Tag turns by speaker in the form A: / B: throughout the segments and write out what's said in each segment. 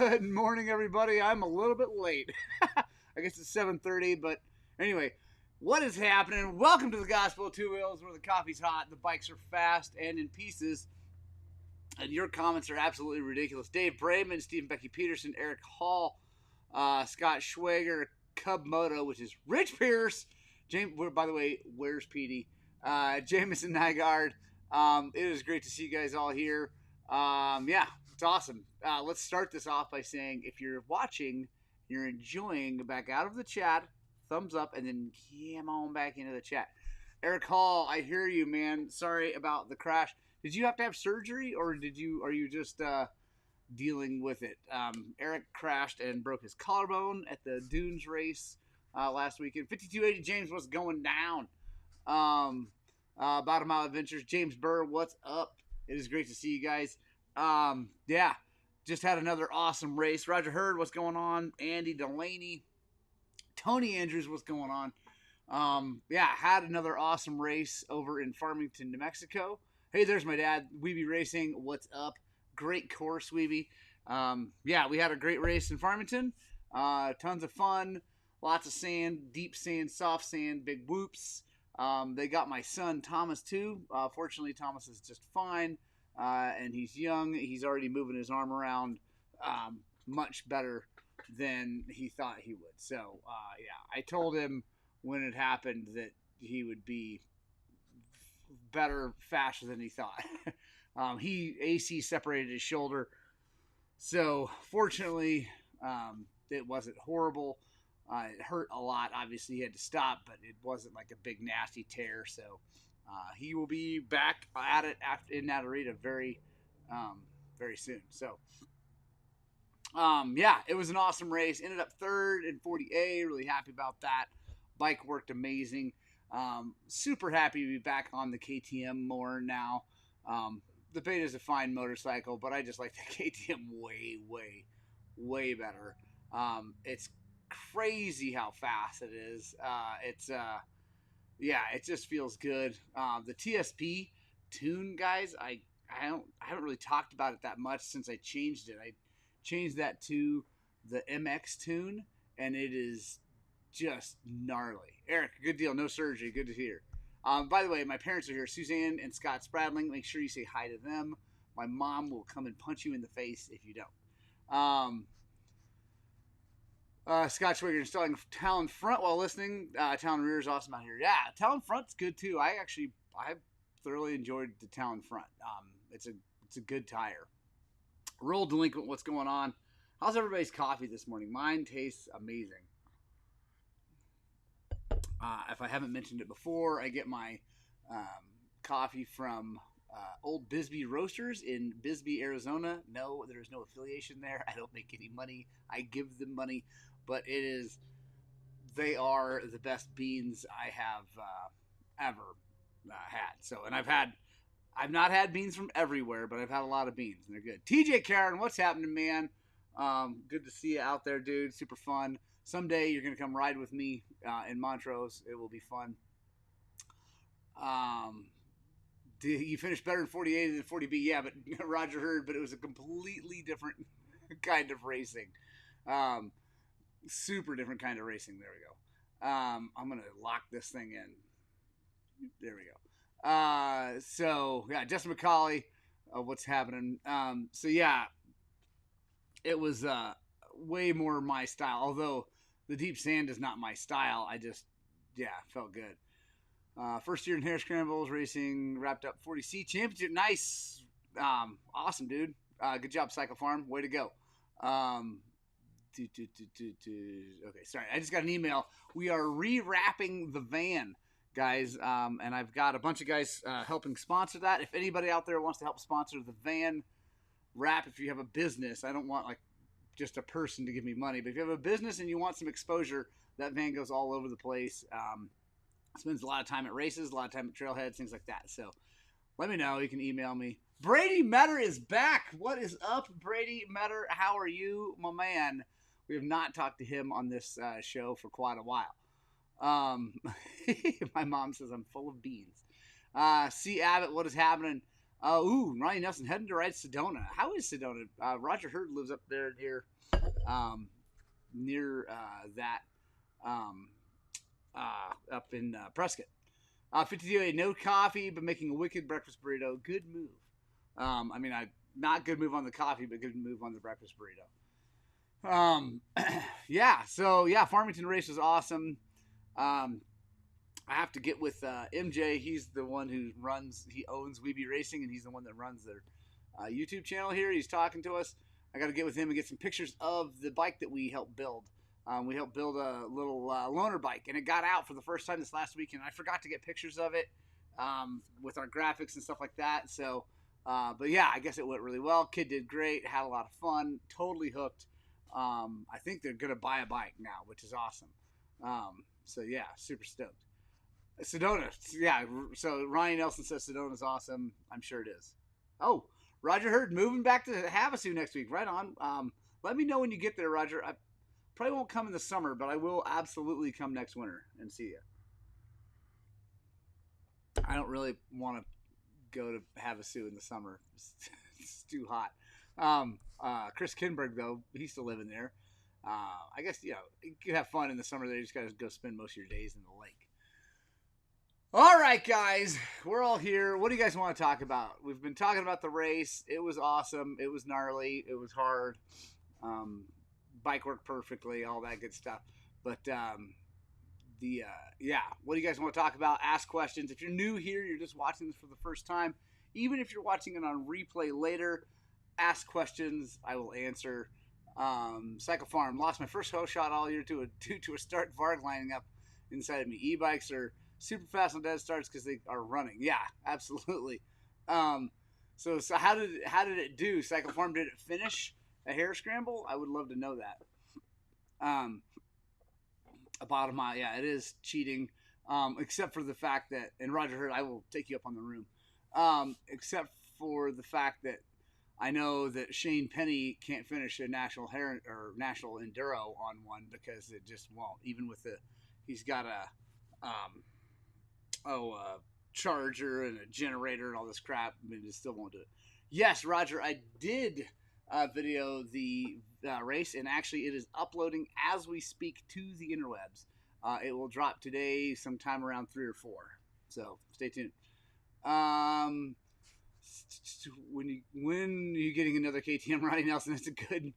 A: Good morning, everybody. I'm a little bit late. I guess it's 7:30, but anyway, what is happening? Welcome to the Gospel of Two Wheels, where the coffee's hot, the bikes are fast and in pieces, and your comments are absolutely ridiculous. Dave Braman, Stephen Becky Peterson, Eric Hall, Scott Schwager, Cub Moto, which is Rich Pierce, James. By the way, where's Petey? Jameson Nygaard. It is great to see you guys all here. Yeah, it's awesome. Let's start this off by saying if you're watching, you're enjoying, back out of the chat, thumbs up, and then come on back into the chat. Eric Hall, I hear you, man. Sorry about the crash. Did you have to have surgery, or are you just dealing with it? Eric crashed and broke his collarbone at the Dunes race last weekend. 5280 James, what's going down? Bottom Mile Adventures, James Burr, what's up? It is great to see you guys. Yeah, just had another awesome race. Roger Hurd, what's going on? Andy Delaney, Tony Andrews, what's going on? Yeah, had another awesome race over in Farmington, New Mexico. Hey, there's my dad, Weeby Racing, what's up? Great course, Weeby. Yeah, we had a great race in Farmington. Tons of fun, lots of sand, deep sand, soft sand, big whoops. They got my son Thomas too. Fortunately, Thomas is just fine, and he's young. He's already moving his arm around much better than he thought he would. So, yeah, I told him when it happened that he would be better faster than he thought. He AC separated his shoulder, so fortunately, it wasn't horrible. It hurt a lot. Obviously, he had to stop, but it wasn't like a big, nasty tear. So he will be back at it in Natarita very, very soon. So, yeah, it was an awesome race. Ended up third in 40A. Really happy about that. Bike worked amazing. Super happy to be back on the KTM more now. The Beta is a fine motorcycle, but I just like the KTM way better. It's crazy how fast it is. Yeah, it just feels good. The TSP tune, guys, I haven't really talked about it that much since I changed it. I changed that to the MX tune, and it is just gnarly. Eric, good deal, no surgery, good to hear. By the way, my parents are here, Suzanne and Scott Spradling. Make sure you say hi to them. My mom will come and punch you in the face if you don't. Scott Schwager installing Talon Front while listening. Talon Rear is awesome out here. Yeah, Talon Front's good too. I thoroughly enjoyed the Talon Front. It's a good tire. Roll Delinquent, what's going on? How's everybody's coffee this morning? Mine tastes amazing. If I haven't mentioned it before, I get my coffee from Old Bisbee Roasters in Bisbee, Arizona. No, there is no affiliation there. I don't make any money. I give them money, but they are the best beans I have ever had. So, and I've not had beans from everywhere, but I've had a lot of beans, and they're good. TJ Karen, what's happening, man? Good to see you out there, dude. Super fun. Someday you're going to come ride with me in Montrose. It will be fun. You finished better in 48 than 40B. Yeah, but Roger Hurd, but it was a completely different kind of racing. Super different kind of racing. There we go. I'm going to lock this thing in. There we go. So, yeah, Justin McCauley, what's happening? So, yeah, it was way more my style, although the deep sand is not my style. I just, yeah, felt good. First year in Hare Scrambles racing, wrapped up 40C championship. Nice. Awesome, dude. Good job, Cycle Farm. Way to go. Okay, sorry. I just got an email. We are rewrapping the van, guys, and I've got a bunch of guys helping sponsor that. If anybody out there wants to help sponsor the van wrap, if you have a business, I don't want like just a person to give me money, but if you have a business and you want some exposure, that van goes all over the place. Spends a lot of time at races, a lot of time at trailheads, things like that. So let me know. You can email me. Brady Metter is back. What is up, Brady Metter? How are you, my man? We have not talked to him on this show for quite a while. My mom says I'm full of beans. C. Abbott, what is happening? Ryan Nelson heading to ride Sedona. How is Sedona? Roger Hurd lives up there um, near that, um, up in Prescott. 52A, no coffee, but making a wicked breakfast burrito. Good move. Not good move on the coffee, but good move on the breakfast burrito. Yeah, so yeah, Farmington race was awesome. I have to get with MJ. He's the one he owns Weeby Racing, and he's the one that runs their YouTube channel here. He's talking to us. I got to get with him and get some pictures of the bike that we helped build. We helped build a little loaner bike, and it got out for the first time this last week, and I forgot to get pictures of it with our graphics and stuff like that. So, but yeah, I guess it went really well. Kid did great, had a lot of fun, totally hooked. I think they're going to buy a bike now, which is awesome. So yeah, super stoked. Sedona, yeah. So Ryan Nelson says Sedona's awesome. I'm sure it is. Oh, Roger Hurd moving back to Havasu next week. Right on. Let me know when you get there, Roger. I probably won't come in the summer, but I will absolutely come next winter and see you. I don't really want to go to Havasu in the summer. It's too hot. Chris Kinberg, though, he's still living there. I guess, you could have fun in the summer there. You just got to go spend most of your days in the lake. All right, guys, we're all here. What do you guys want to talk about? We've been talking about the race. It was awesome. It was gnarly. It was hard. Bike worked perfectly, all that good stuff. But, yeah, what do you guys want to talk about? Ask questions. If you're new here, you're just watching this for the first time, even if you're watching it on replay later, ask questions. I will answer. Cycle Farm, lost my first hoe shot all year due to a start Varg lining up inside of me. E-bikes are super fast on dead starts because they are running. Yeah, absolutely. So how did it do? Cycle Farm, did it finish a hare scramble? I would love to know that. A bottom mile, yeah, it is cheating. Except for the fact that, and Roger Hurd, I will take you up on the room. Except for the fact that I know that Shane Penny can't finish a national enduro on one because it just won't. Even with he's got a charger and a generator and all this crap, but it still won't do it. Yes, Roger, I did video the race, and actually it is uploading as we speak to the interwebs. It will drop today sometime around 3 or 4. So stay tuned. When are you getting another KTM, Ronnie Nelson? That's a good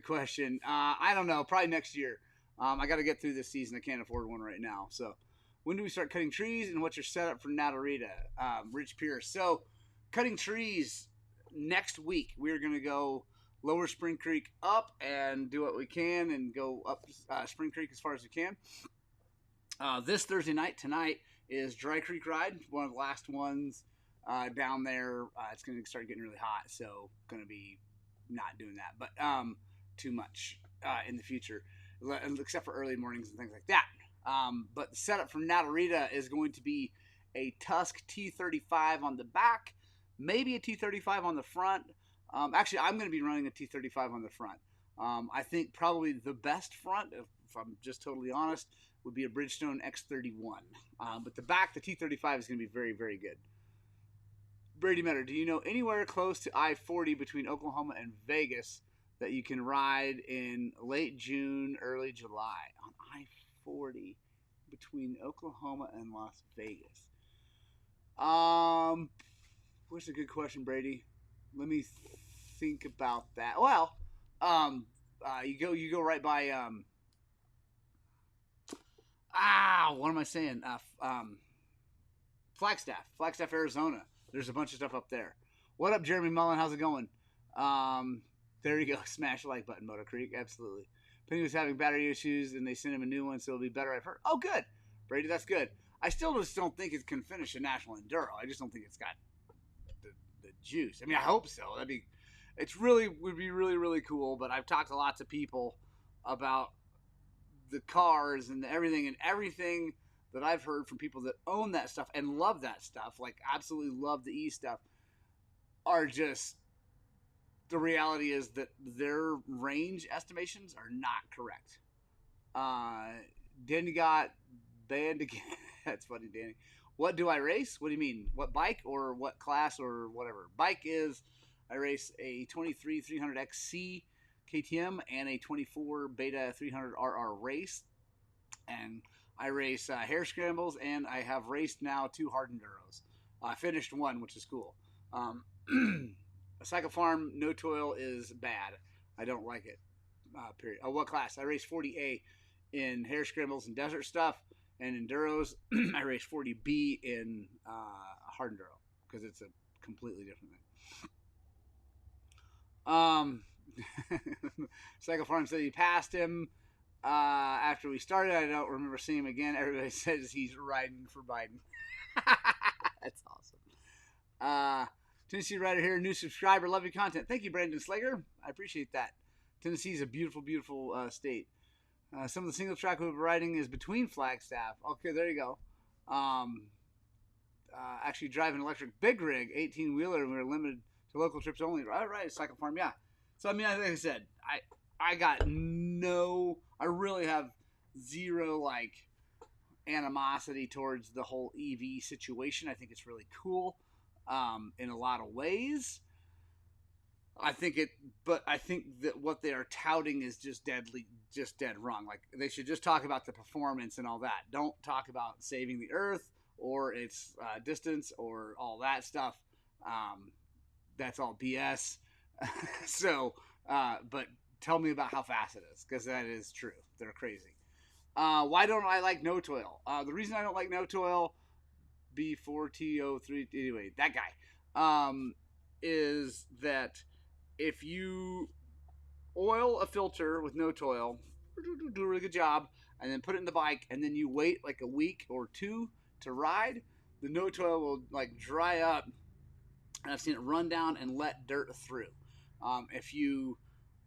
A: question. I don't know. Probably next year. I got to get through this season. I can't afford one right now. So, when do we start cutting trees, and what's your setup for Natarita? Rich Pierce. So, cutting trees next week. We're going to go lower Spring Creek up and do what we can, and go up Spring Creek as far as we can. This Thursday night, tonight, is Dry Creek Ride, one of the last ones down there. It's going to start getting really hot, so going to be not doing that, but too much in the future, except for early mornings and things like that. But the setup from Natarita is going to be a Tusk T35 on the back, maybe a T35 on the front. Actually, I'm going to be running a T35 on the front. I think probably the best front, if I'm just totally honest, would be a Bridgestone X31. But the back, the T35 is going to be very, very good. Brady Metter, do you know anywhere close to I-40 between Oklahoma and Vegas that you can ride in late June, early July on I-40 between Oklahoma and Las Vegas? What's a good question, Brady? Let me think about that. Well, you go right by what am I saying? Flagstaff, Arizona. There's a bunch of stuff up there. What up, Jeremy Mullen? How's it going? There you go. Smash the like button, Motor Creek. Absolutely. Penny was having battery issues, and they sent him a new one, so it'll be better. I've heard. Oh, good, Brady. That's good. I still just don't think it can finish a national enduro. I just don't think it's got the juice. I mean, I hope so. Would be really, really cool. But I've talked to lots of people about the cars and everything that I've heard from people that own that stuff and love that stuff, like absolutely love the E stuff, are just, the reality is that their range estimations are not correct. Danny got banned again. That's funny, Danny. what do I race? What do you mean? What bike or what class or whatever? Bike is, I race a 23 300XC KTM and a 24 Beta 300RR race. And I race hare scrambles, and I have raced now 2 hard enduros. I finished one, which is cool. A cycle farm, no toil is bad. I don't like it. Period. Oh, what class? I race 40A in hare scrambles and desert stuff, and enduros. I race 40B in hard enduro because it's a completely different thing. Cycle farm said he passed him after we started. I don't remember seeing him again. Everybody says he's riding for Biden. That's awesome. Tennessee Rider here, new subscriber. Love your content. Thank you, Brandon Slager. I appreciate that. Tennessee is a beautiful, beautiful state. Some of the single track we'll be riding is between Flagstaff. Okay, there you go. Actually drive an electric big rig, 18-wheeler, and we were limited to local trips only. All right, cycle farm, yeah. So, I mean, like I said, I really have zero, like, animosity towards the whole EV situation. I think it's really cool in a lot of ways. I think that what they are touting is just dead wrong. Like, they should just talk about the performance and all that. Don't talk about saving the earth or its distance or all that stuff. That's all BS. So, but tell me about how fast it is, because that is true. They're crazy. Why don't I like no toil? The reason I don't like no toil, B4TO3, anyway, that guy, is that if you oil a filter with no toil, do a really good job, and then put it in the bike, and then you wait like a week or two to ride, the no toil will like dry up, and I've seen it run down and let dirt through. If you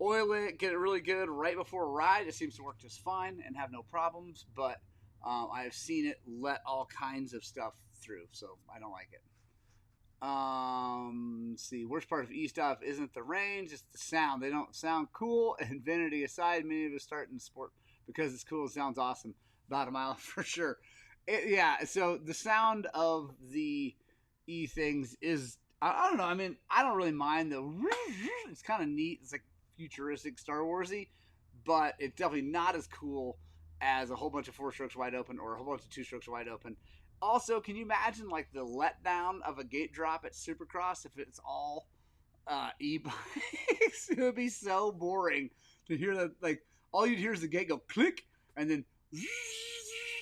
A: oil it, get it really good right before a ride, it seems to work just fine and have no problems, but I've seen it let all kinds of stuff through, so I don't like it. Let's see, worst part of e-stuff isn't the range, it's the sound. They don't sound cool, and vanity aside, many of us start in the sport because it's cool, it sounds awesome. About a mile for sure. Yeah, so the sound of the e-things is, I don't know, I mean, I don't really mind the, it's kind of neat, it's like futuristic Star Warsy, but it's definitely not as cool as a whole bunch of 4-strokes wide open or a whole bunch of 2-strokes wide open. Also, can you imagine like the letdown of a gate drop at Supercross if it's all e-bikes? It would be so boring to hear that. Like, all you'd hear is the gate go click, and then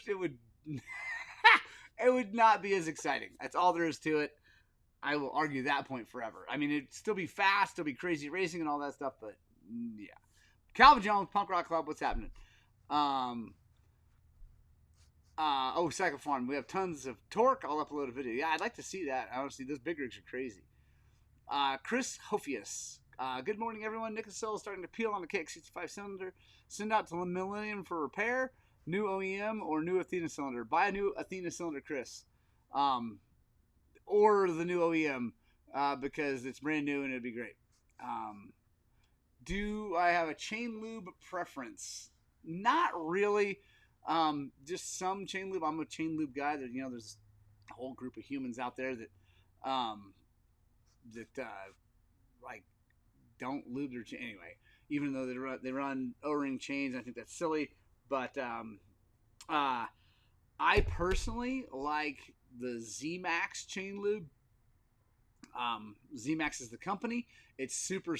A: it would it would not be as exciting. That's all there is to it. I will argue that point forever. I mean, it'd still be fast, still be crazy racing and all that stuff, but yeah. Calvin Jones, Punk Rock Club, what's happening? Cycle Farm. We have tons of torque. I'll upload a video. Yeah, I'd like to see that. Honestly, those big rigs are crazy. Chris Hofius. Good morning, everyone. Nicholas Sill is starting to peel on the KX65 cylinder. Send out to Millennium for repair. New OEM or new Athena cylinder. Buy a new Athena cylinder, Chris. Or the new OEM because it's brand new and it'd be great. Do I have a chain lube preference? Not really. Just some chain lube. I'm a chain lube guy. That, there's a whole group of humans out there that like don't lube their chain anyway. Even though they run O-ring chains, I think that's silly. But I personally like the Z-Max chain lube. Z-Max is the company. It's super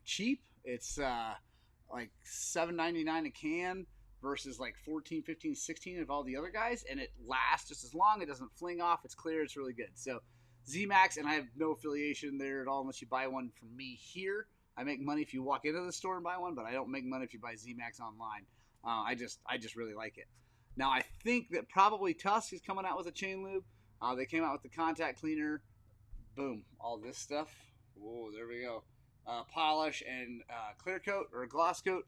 A: cheap. It's like $7.99 a can versus like $14, $15, $16 of all the other guys, and it lasts just as long. It doesn't fling off. It's clear. It's really good. So Z-Max, and I have no affiliation there at all unless you buy one from me here. I make money if you walk into the store and buy one, but I don't make money if you buy Z-Max online. I just really like it. Now, I think that probably Tusk is coming out with a chain lube. They came out with the contact cleaner. Boom. All this stuff. Whoa, there we go. Polish and clear coat or gloss coat.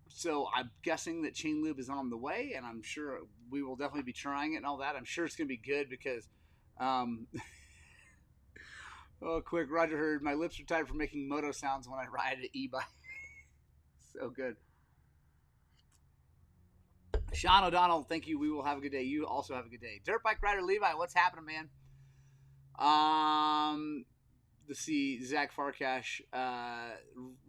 A: So I'm guessing that chain lube is on the way, and I'm sure we will definitely be trying it and all that. I'm sure it's going to be good because, quick, Roger heard, my lips are tired from making moto sounds when I ride an e-bike. So good. Sean O'Donnell, thank you. We will have a good day. You also have a good day. Dirt Bike Rider Levi, what's happening, man? Let's see. Zach Farkash.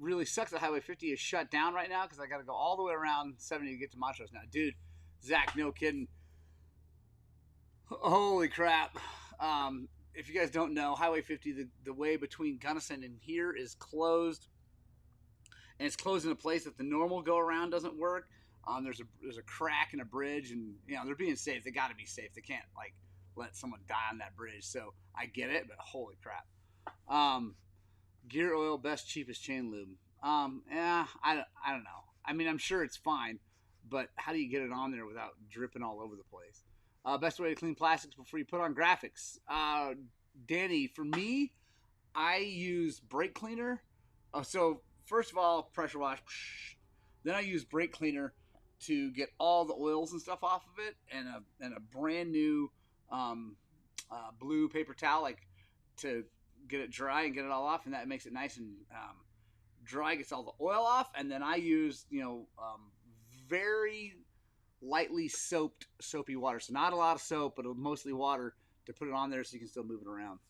A: Really sucks that Highway 50 is shut down right now because I got to go all the way around 70 to get to Montrose now. Dude, Zach, no kidding. Holy crap. If you guys don't know, Highway 50, the way between Gunnison and here is closed. And it's closed in a place that the normal go around doesn't work. There's a crack in a bridge, and they're being safe. They got to be safe. They can't like let someone die on that bridge. So I get it, but holy crap. Gear oil, best cheapest chain lube. Yeah, I don't know. I mean, I'm sure it's fine, but how do you get it on there without dripping all over the place? Best way to clean plastics before you put on graphics. Danny, for me, I use brake cleaner. So first of all, pressure wash. Then I use brake cleaner to get all the oils and stuff off of it, and a brand new blue paper towel, like to get it dry and get it all off, and that makes it nice and dry, gets all the oil off. And then I use very lightly soapy water, so not a lot of soap, but mostly water to put it on there so you can still move it around.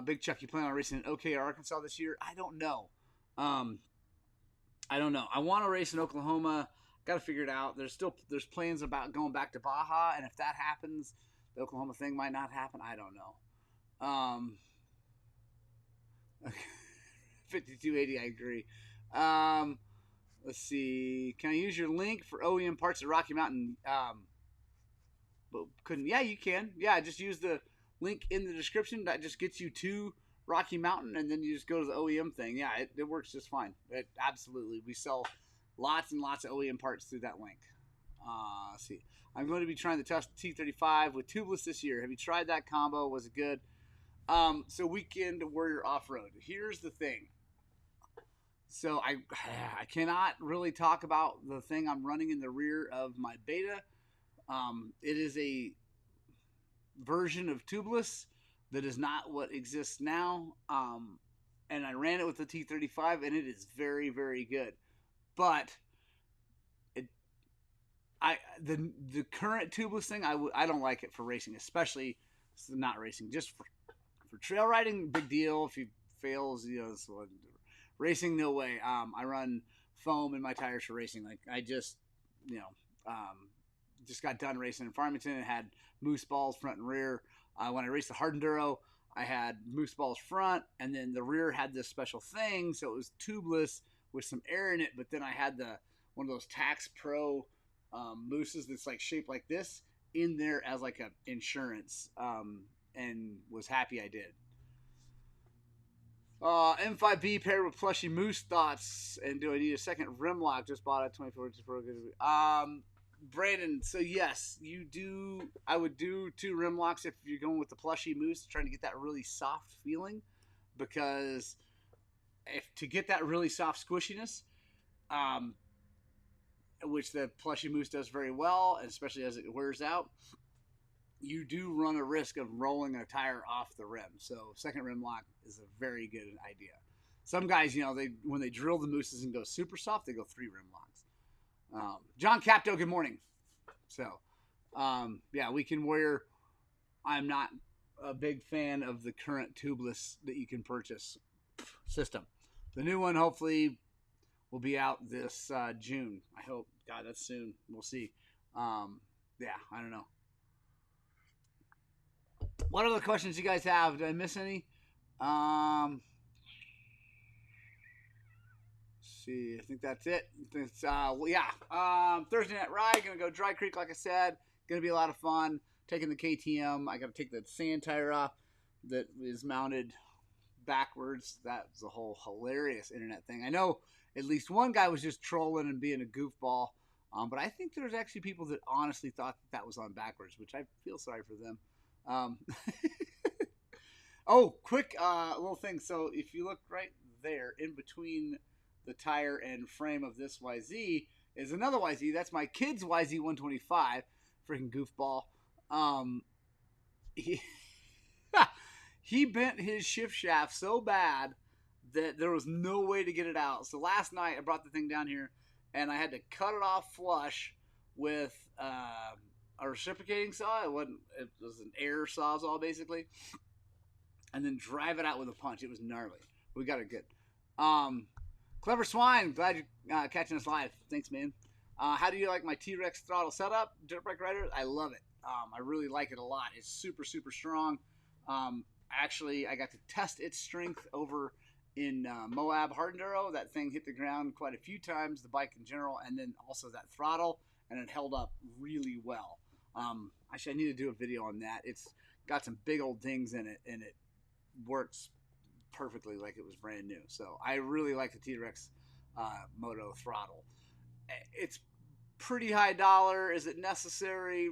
A: Big Chuck, you plan on racing in OK Arkansas this year? I don't know. I want to race in Oklahoma. Got to figure it out. There's plans about going back to Baja, and if that happens, the Oklahoma thing might not happen. I don't know. 5280, I agree. Let's see. Can I use your link for OEM parts at Rocky Mountain? But couldn't. Yeah, you can. Yeah, just use the link in the description. That just gets you to Rocky Mountain, and then you just go to the OEM thing. Yeah, it works just fine. Absolutely. We sell lots and lots of OEM parts through that link. Let's see. I'm going to be trying the T35 with tubeless this year. Have you tried that combo? Was it good? So Weekend Warrior Off-Road. Here's the thing. So I cannot really talk about the thing I'm running in the rear of my Beta. It is a version of tubeless that is not what exists now. And I ran it with the T35, and it is very, very good. But the current tubeless thing, I don't like it for racing, especially not racing, just for trail riding. Big deal. If you fails, racing, no way. I run foam in my tires for racing. Like I just got done racing in Farmington and had moose balls front and rear. When I raced the Hard Enduro, I had moose balls front, and then the rear had this special thing, so it was tubeless with some air in it. But then I had one of those Tax Pro mooses that's like shaped like this in there as like a insurance, and was happy I did. M5B paired with plushy moose thoughts, and do I need a second rim lock? Just bought a 24 Pro. Brandon, so yes, you do. I would do 2 rim locks if you're going with the plushy moose, trying to get that really soft feeling, because to get that really soft squishiness, which the plushy moose does very well, and especially as it wears out, you do run a risk of rolling a tire off the rim. So second rim lock is a very good idea. Some guys, when they drill the mooses and go super soft, they go 3 rim locks. John Capto, good morning. So, yeah, Weekend Warrior. I'm not a big fan of the current tubeless that you can purchase system. The new one hopefully will be out this June. I hope. God, that's soon. We'll see. Yeah, I don't know. What other questions you guys have? Did I miss any? See, I think that's it. Thursday night ride, gonna go Dry Creek, like I said. Gonna be a lot of fun. Taking the KTM. I gotta take the sand tire off that is mounted backwards. That's a whole hilarious internet thing. I know at least one guy was just trolling and being a goofball, but I think there's actually people that honestly thought that was on backwards, which I feel sorry for them. Oh, quick little thing. So if you look right there, in between the tire and frame of this YZ is another YZ. That's my kid's YZ 125. Freaking goofball. He bent his shift shaft so bad that there was no way to get it out. So last night I brought the thing down here and I had to cut it off flush with a reciprocating saw. It was an air sawzall basically, and then drive it out with a punch. It was gnarly. We got it good. Clever Swine, glad you're catching us live. Thanks, man. How do you like my T-Rex throttle setup, dirt bike rider? I love it. I really like it a lot. It's super, super strong. Actually, I got to test its strength over in Moab Hard Enduro. That thing hit the ground quite a few times, the bike in general, and then also that throttle, and it held up really well. Actually, I need to do a video on that. It's got some big old things in it, and it works perfectly like it was brand new. So I really like the T-Rex Moto throttle. It's pretty high dollar. Is it necessary?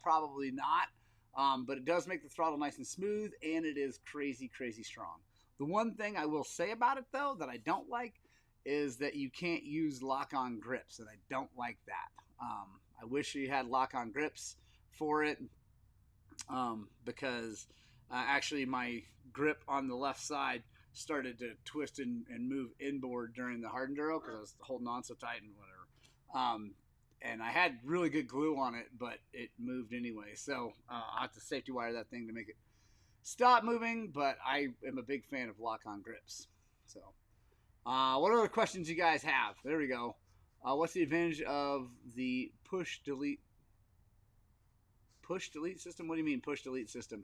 A: Probably not. But it does make the throttle nice and smooth, and it is crazy, crazy strong. The one thing I will say about it, though, that I don't like is that you can't use lock-on grips, and I don't like that. I wish you had lock-on grips for it, because actually my grip on the left side started to twist and move inboard during the hard enduro because I was holding on so tight and whatever. And I had really good glue on it, but it moved anyway. So I have to safety wire that thing to make it stop moving, but I am a big fan of lock-on grips. So what other questions you guys have? There we go. What's the advantage of the push delete system? What do you mean push delete system?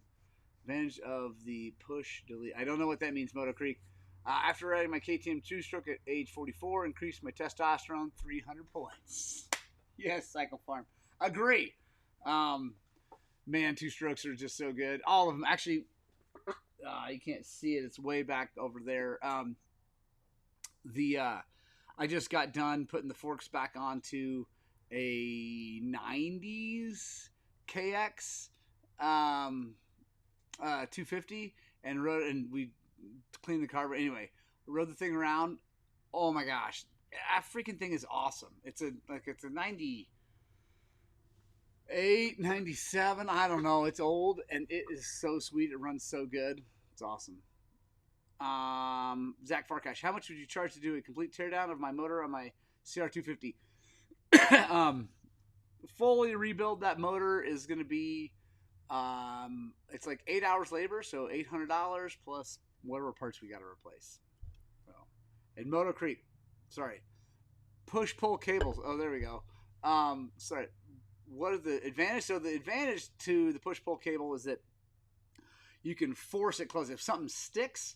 A: Advantage of the push delete. I don't know what that means, Moto Creek. After riding my KTM 2-stroke at age 44, increased my testosterone 300 points. Yes, Cycle Farm. Agree. Man, 2-strokes are just so good. All of them. Actually, you can't see it. It's way back over there. I just got done putting the forks back onto a 90s KX 250 and we cleaned the carburetor. Anyway, rode the thing around. Oh my gosh, that freaking thing is awesome. It's a 98, 97. I don't know. It's old and it is so sweet. It runs so good. It's awesome. Zach Farkash, how much would you charge to do a complete teardown of my motor on my CR250? Fully rebuild that motor is going to be it's like 8 hours labor, so $800 plus whatever parts we got to replace. So, and Moto Creek, sorry, push pull cables. Oh, there we go. Sorry, what are the advantage? So the advantage to the push pull cable is that you can force it close. If something sticks,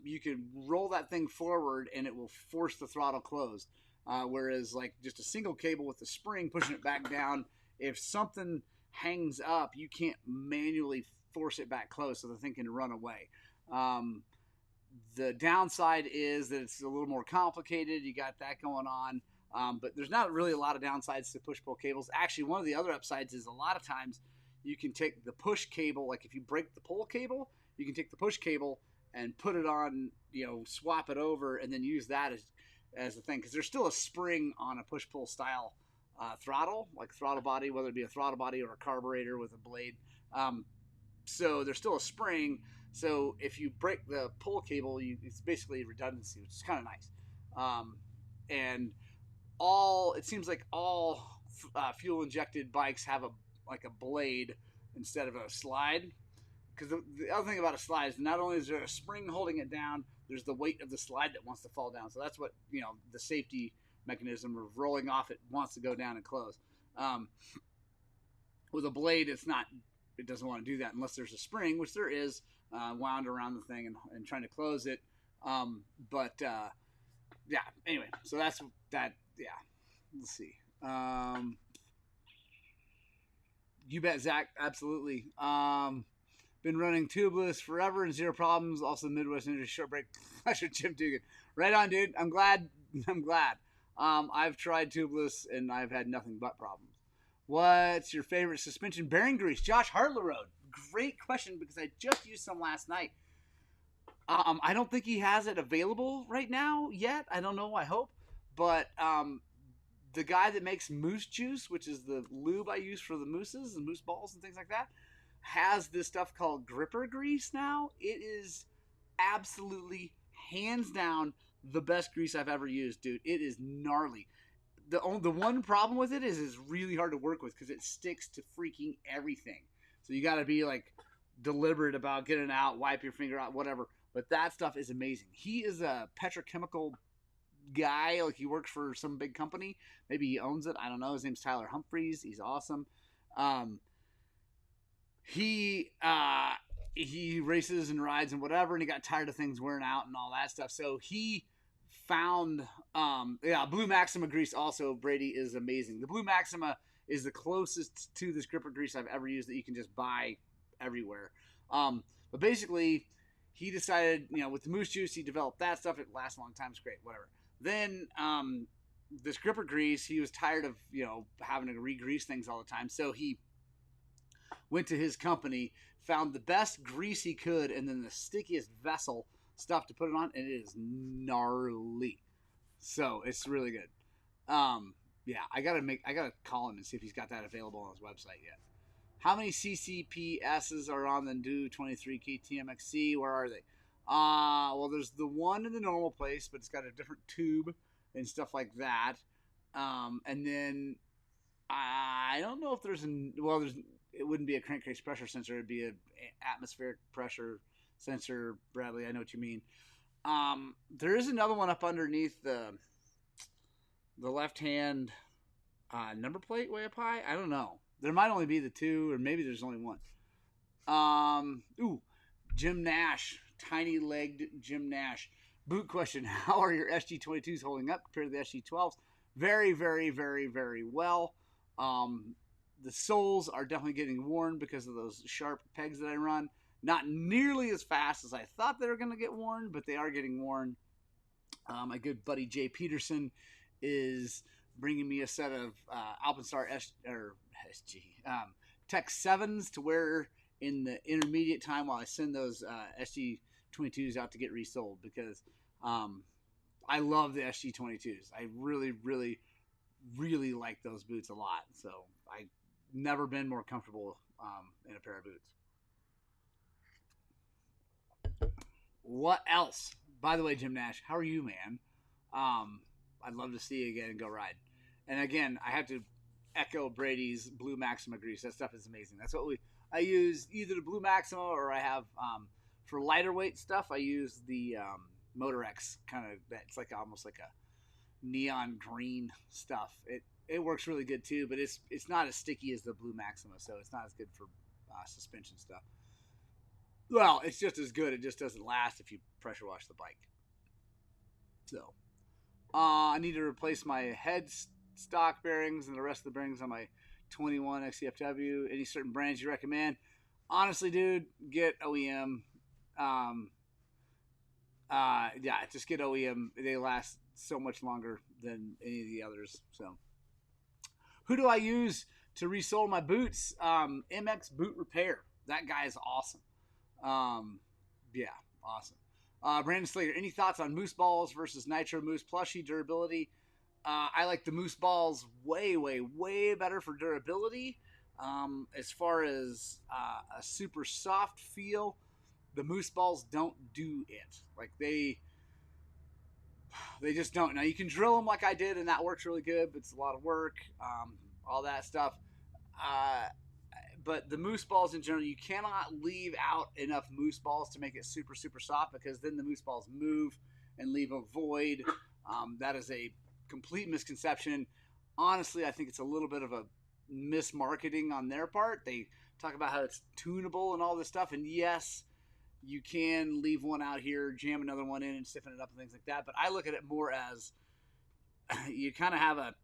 A: you can roll that thing forward and it will force the throttle closed. Whereas like just a single cable with the spring pushing it back down, if something hangs up, you can't manually force it back close so the thing can run away. The downside is that it's a little more complicated. You got that going on. But there's not really a lot of downsides to push-pull cables. Actually, one of the other upsides is a lot of times you can take the push cable, like if you break the pull cable, you can take the push cable and put it on, swap it over and then use that as the thing. Because there's still a spring on a push-pull style throttle, like throttle body, whether it be a throttle body or a carburetor with a blade. So there's still a spring. So if you break the pull cable, it's basically redundancy, which is kind of nice. And it seems like all fuel injected bikes have a blade instead of a slide. Because the other thing about a slide is not only is there a spring holding it down, there's the weight of the slide that wants to fall down. So that's what, the safety mechanism of rolling off, it wants to go down and close. With a blade, it doesn't want to do that unless there's a spring, which there is, wound around the thing and trying to close it. Yeah, anyway, so that's that. Yeah, let's see. You bet, Zach. Absolutely. Been running tubeless forever and zero problems. Also, Midwest Ninja short break pleasure, Jim Dugan. Right on, dude. I'm glad. I've tried tubeless and I've had nothing but problems. What's your favorite suspension bearing grease? Josh Hartlerode. Great question because I just used some last night. I don't think he has it available right now yet. I don't know. I hope. But the guy that makes moose juice, which is the lube I use for the mooses and moose balls and things like that, has this stuff called gripper grease now. It is absolutely, hands down, the best grease I've ever used, dude. It is gnarly. The one problem with it is it's really hard to work with because it sticks to freaking everything. So you got to be like deliberate about getting it out, wipe your finger out, whatever. But that stuff is amazing. He is a petrochemical guy. Like he works for some big company. Maybe he owns it. I don't know. His name's Tyler Humphreys. He's awesome. He races and rides and whatever, and he got tired of things wearing out and all that stuff. So he found Blue Maxima grease also, Brady, is amazing. The Blue Maxima is the closest to this gripper grease I've ever used that you can just buy everywhere. But basically, he decided, with the moose juice, he developed that stuff. It lasts a long time. It's great, whatever. Then this gripper grease, he was tired of, having to re-grease things all the time. So he went to his company, found the best grease he could, and then the stickiest vessel stuff to put it on, and it is gnarly. So it's really good. I gotta call him and see if he's got that available on his website yet. How many CCPSs are on the new 23 KTMXC? Where are they? Well, there's the one in the normal place, but it's got a different tube and stuff like that. And then I don't know if it wouldn't be a crankcase pressure sensor. It'd be an atmospheric pressure sensor, Bradley. I know what you mean. There is another one up underneath the left-hand number plate way up high. I don't know. There might only be the two, or maybe there's only one. Jim Nash. Tiny-legged Jim Nash. Boot question. How are your SG22s holding up compared to the SG12s? Very, very, very, very well. The soles are definitely getting worn because of those sharp pegs that I run. Not nearly as fast as I thought they were going to get worn, but they are getting worn. My good buddy Jay Peterson is bringing me a set of Alpenstar SG Tech 7s to wear in the intermediate time while I send those SG22s out to get resold, because I love the SG22s. I really, really, really like those boots a lot. So I've never been more comfortable in a pair of boots. What else? By the way, Jim Nash, how are you, man? I'd love to see you again and go ride. And again, I have to echo Brady's Blue Maxima grease. That stuff is amazing. That's what I use, either the Blue Maxima, or I have for lighter weight stuff, I use the Motor X kind of. It's like almost like a neon green stuff. It works really good too, but it's not as sticky as the Blue Maxima, so it's not as good for suspension stuff. Well, it's just as good. It just doesn't last if you pressure wash the bike. So, I need to replace my head stock bearings and the rest of the bearings on my 21 XCFW. Any certain brands you recommend? Honestly, dude, get OEM. Just get OEM. They last so much longer than any of the others. So, who do I use to resole my boots? MX Boot Repair. That guy is awesome. Awesome. Brandon Slater, any thoughts on Moose Balls versus Nitro Moose plushie durability? I like the Moose Balls way, way, way better for durability. As far as a super soft feel, the Moose Balls don't do it. Like they just don't. Now you can drill them like I did, and that works really good, but it's a lot of work. All that stuff. But the Moose Balls in general, you cannot leave out enough Moose Balls to make it super, super soft, because then the Moose Balls move and leave a void. That is a complete misconception. Honestly, I think it's a little bit of a mismarketing on their part. They talk about how it's tunable and all this stuff, and yes, you can leave one out here, jam another one in and stiffen it up and things like that, but I look at it more as you kind of have a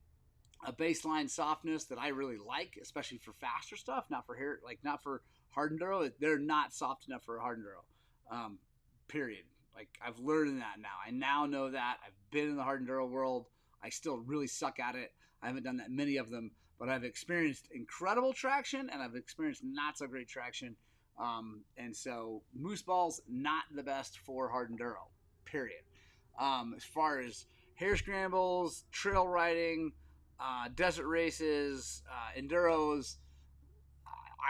A: baseline softness that I really like, especially for faster stuff, not for hard enduro. They're not soft enough for a hard enduro. Period. Like, I've learned that now. I now know that. I've been in the hard enduro world. I still really suck at it. I haven't done that many of them, but I've experienced incredible traction and I've experienced not so great traction. And so Moose Balls, not the best for hard enduro. Period. As far as hare scrambles, trail riding, desert races, enduros,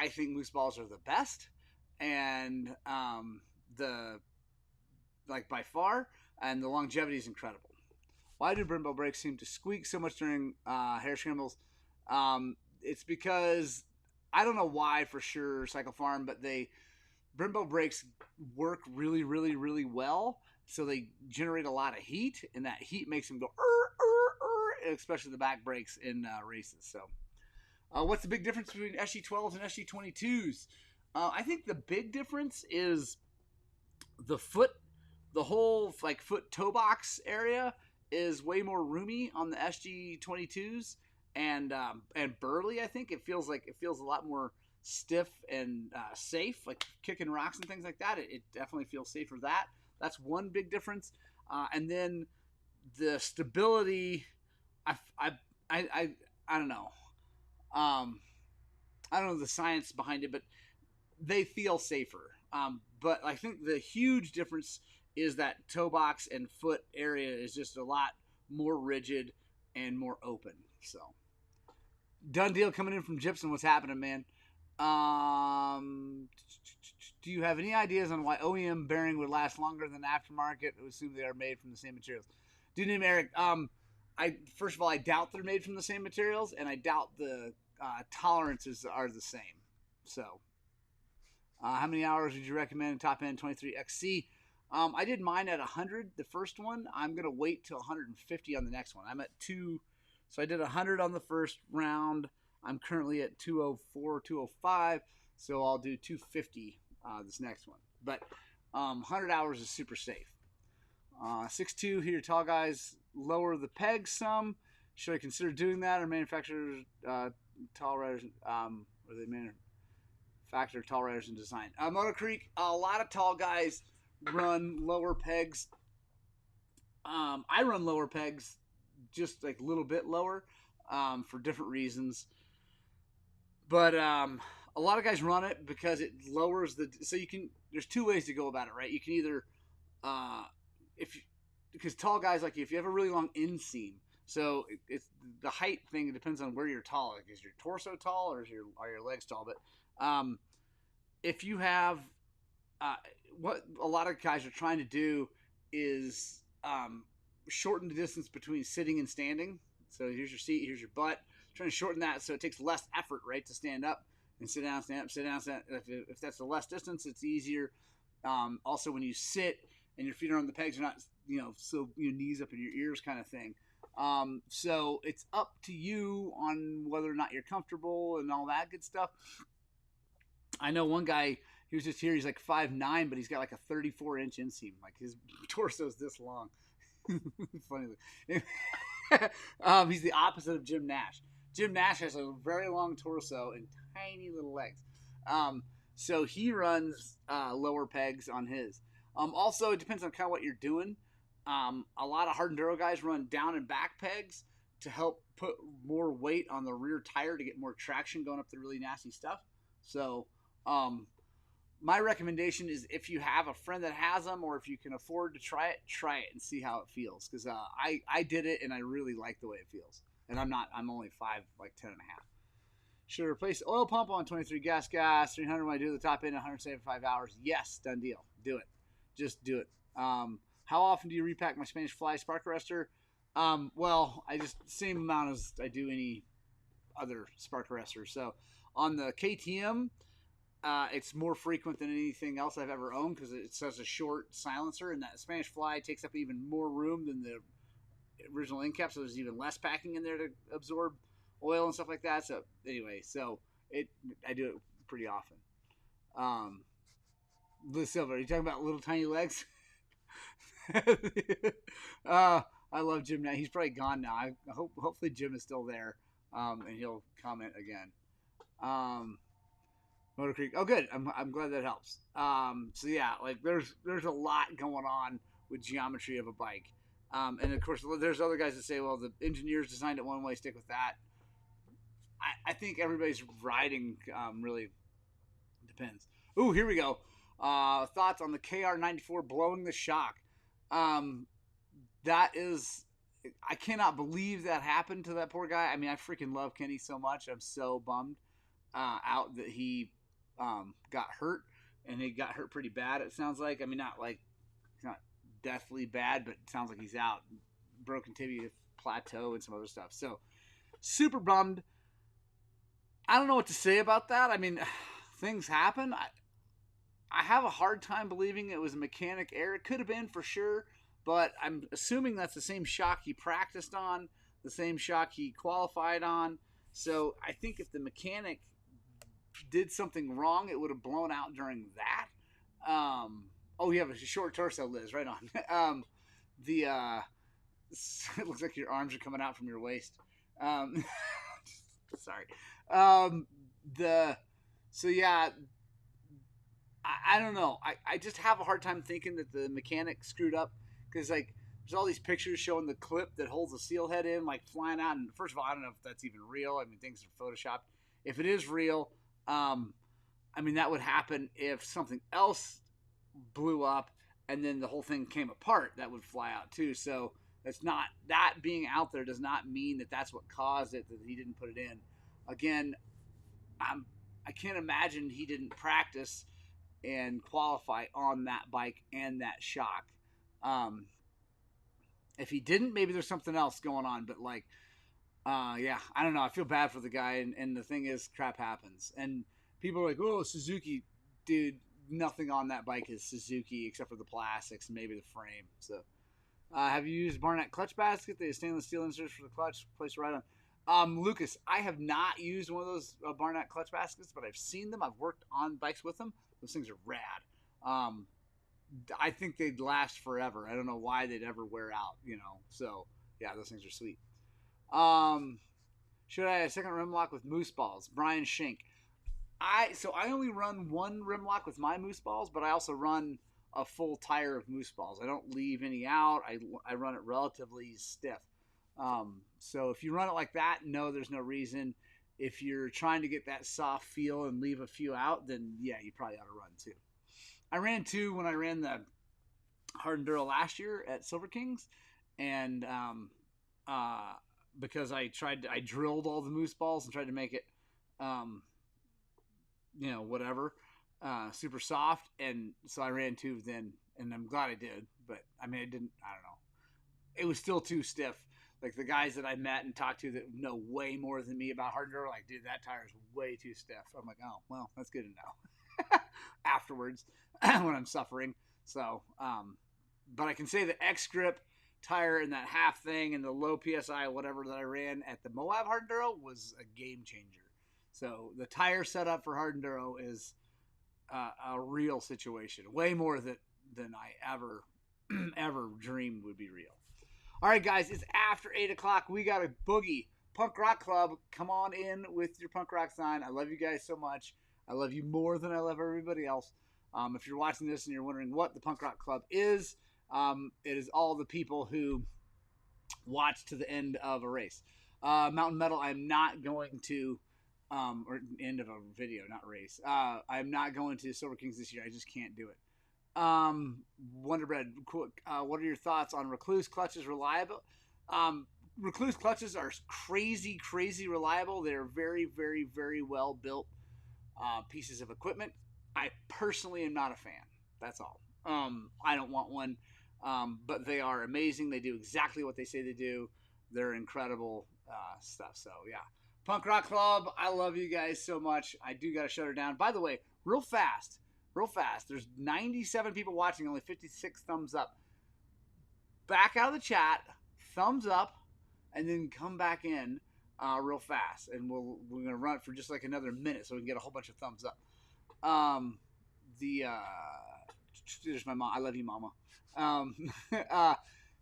A: I think Moose Balls are the best, and by far. and the longevity is incredible. Why do Brembo brakes seem to squeak so much during hair scrambles? It's because I don't know why for sure, Cycle Farm, but Brembo brakes work really, really, really well. So they generate a lot of heat, and that heat makes them go, especially the back brakes in races. So, what's the big difference between SG12s and SG22s? I think the big difference is the foot, the whole like foot toe box area is way more roomy on the SG22s, and burly. I think it feels a lot more stiff and safe, like kicking rocks and things like that. It definitely feels safer. That's one big difference. And then the stability, I don't know. I don't know the science behind it, but they feel safer. But I think the huge difference is that toe box and foot area is just a lot more rigid and more open. So, done deal coming in from Gypsum. What's happening, man? Do you have any ideas on why OEM bearing would last longer than aftermarket? I assume they are made from the same materials. Dude named Eric. First of all, I doubt they're made from the same materials, and I doubt the tolerances are the same. So, how many hours would you recommend top end 23XC? I did mine at 100, the first one. I'm gonna wait till 150 on the next one. I'm at 2, so I did 100 on the first round. I'm currently at 204, 205, so I'll do 250 this next one. But 100 hours is super safe. 6'2", here, tall guys lower the pegs some. Should I consider doing that, or manufacturers tall riders? Or they manufacture tall riders in design? Moto Creek, a lot of tall guys run lower pegs. I run lower pegs, just like a little bit lower, for different reasons. But a lot of guys run it because it lowers the. So you can. There's two ways to go about it, right? You can either, because tall guys like you, if you have a really long inseam, so it's the height thing. It depends on where you're tall. Like, is your torso tall or are your legs tall? But if you have, what a lot of guys are trying to do is shorten the distance between sitting and standing. So here's your seat, here's your butt. Trying to shorten that so it takes less effort, right, to stand up and sit down, stand up, sit down. Stand up. If that's the less distance, it's easier. Also, when you sit and your feet are on the pegs, you're not, so your knees up in your ears kind of thing. So it's up to you on whether or not you're comfortable and all that good stuff. I know one guy, he was just here, he's like 5'9", but he's got like a 34-inch inseam. Like, his torso is this long. Funny. He's the opposite of Jim Nash. Jim Nash has a very long torso and tiny little legs. So he runs lower pegs on his. Also, it depends on kind of what you're doing. A lot of hard enduro guys run down and back pegs to help put more weight on the rear tire to get more traction going up the really nasty stuff. So my recommendation is, if you have a friend that has them, or if you can afford to try it and see how it feels. Because I did it and I really like the way it feels. And I'm only 5, like 10 and a half. Should I replace oil pump on 23 gas 300 when I do the top end 175 hours? Yes, done deal. Do it. Just do it. How often do you repack my Spanish Fly spark arrestor? Well, I just same amount as I do any other spark arrestor. So on the KTM, it's more frequent than anything else I've ever owned because it's such a short silencer, and that Spanish Fly takes up even more room than the original end cap, so there's even less packing in there to absorb oil and stuff like that. So anyway, I do it pretty often. Liz Silver, are you talking about little tiny legs? I love Jim now. He's probably gone now. Hopefully Jim is still there, and he'll comment again. Motor Creek. Oh, good. I'm glad that helps. So yeah, like there's a lot going on with geometry of a bike. And of course, there's other guys that say, well, the engineers designed it one way, stick with that. I think everybody's riding really depends. Ooh, here we go. Thoughts on the KR94 blowing the shock. That is, I cannot believe that happened to that poor guy. I mean, I freaking love Kenny so much. I'm so bummed out that he got hurt, and he got hurt pretty bad, it sounds like. I mean, not deathly bad, but it sounds like he's out. Broken tibia, plateau, and some other stuff. So super bummed. I don't know what to say about that. I mean, things happen. I have a hard time believing it was a mechanic error. It could have been for sure, but I'm assuming that's the same shock he practiced on, the same shock he qualified on. So I think if the mechanic did something wrong, it would have blown out during that. Oh, you have a short torso, Liz. Right on. It looks like your arms are coming out from your waist. Sorry. So yeah, I don't know. I just have a hard time thinking that the mechanic screwed up, because like there's all these pictures showing the clip that holds the seal head in, like flying out. And first of all, I don't know if that's even real. I mean, things are photoshopped. If it is real, I mean, that would happen if something else blew up and then the whole thing came apart. That would fly out too. So it's not, that being out there does not mean that that's what caused it, that he didn't put it in. Again, I can't imagine he didn't practice and qualify on that bike and that shock. If he didn't, maybe there's something else going on. But like, yeah, I don't know. I feel bad for the guy. And the thing is, crap happens. And people are like, oh, Suzuki, dude, nothing on that bike is Suzuki except for the plastics and maybe the frame. So, have you used Barnett clutch basket? They have stainless steel inserts for the clutch, placed right on. Lucas, I have not used one of those Barnett clutch baskets, but I've seen them. I've worked on bikes with them. Those things are rad. I think they'd last forever. I don't know why they'd ever wear out, you know. So, yeah, those things are sweet. Should I have a second rim lock with moose balls? Brian Schenk. I only run one rim lock with my moose balls, but I also run a full tire of moose balls. I don't leave any out. I run it relatively stiff. So if you run it like that, no, there's no reason. If you're trying to get that soft feel and leave a few out, then yeah, you probably ought to run two. I ran two when I ran the Hard Enduro last year at Silver Kings, and because I drilled all the moose balls and tried to make it, you know, whatever, super soft, and so I ran two then, and I'm glad I did. But I mean, I don't know, it was still too stiff. Like the guys that I met and talked to that know way more than me about hard enduro, like, dude, that tire is way too stiff. I'm like, oh, well, that's good to know. Afterwards, when I'm suffering. So, but I can say the X grip tire and that half thing and the low PSI, whatever that I ran at the Moab hard enduro was a game changer. So the tire setup for hard enduro is a real situation, way more than I ever dreamed would be real. All right, guys, it's after 8 o'clock. We got a boogie. Punk Rock Club, come on in with your punk rock sign. I love you guys so much. I love you more than I love everybody else. If you're watching this and you're wondering what the Punk Rock Club is, it is all the people who watch to the end of a race. Mountain Metal, I'm not going to, or end of a video, not race. I'm not going to Silver Kings this year. I just can't do it. Wonder Bread, what are your thoughts on Recluse clutches? Reliable? Recluse clutches are crazy reliable. They're very, very, very well built pieces of equipment. I personally am not a fan. That's all. I don't want one, but they are amazing. They do exactly what they say they do. They're incredible stuff. So yeah, Punk Rock Club, I love you guys so much. I do got to shut her down. By the way, real fast. There's 97 people watching, only 56 thumbs up. Back out of the chat, thumbs up, and then come back in real fast. And we're gonna run it for just like another minute so we can get a whole bunch of thumbs up. There's my mom. I love you, Mama.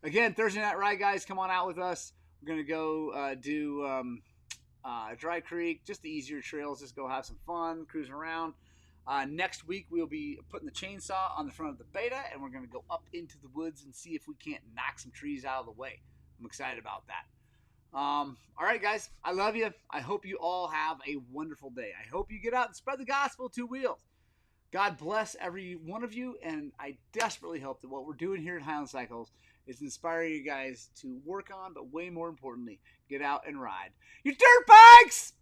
A: Again, Thursday Night Ride, guys, come on out with us. We're gonna go do Dry Creek, just the easier trails. Just go have some fun, cruising around. Next week, we'll be putting the chainsaw on the front of the Beta, and we're going to go up into the woods and see if we can't knock some trees out of the way. I'm excited about that. All right, guys, I love you. I hope you all have a wonderful day. I hope you get out and spread the gospel two wheels. God bless every one of you, and I desperately hope that what we're doing here at Highland Cycles is inspiring you guys to work on, but way more importantly, get out and ride your dirt bikes!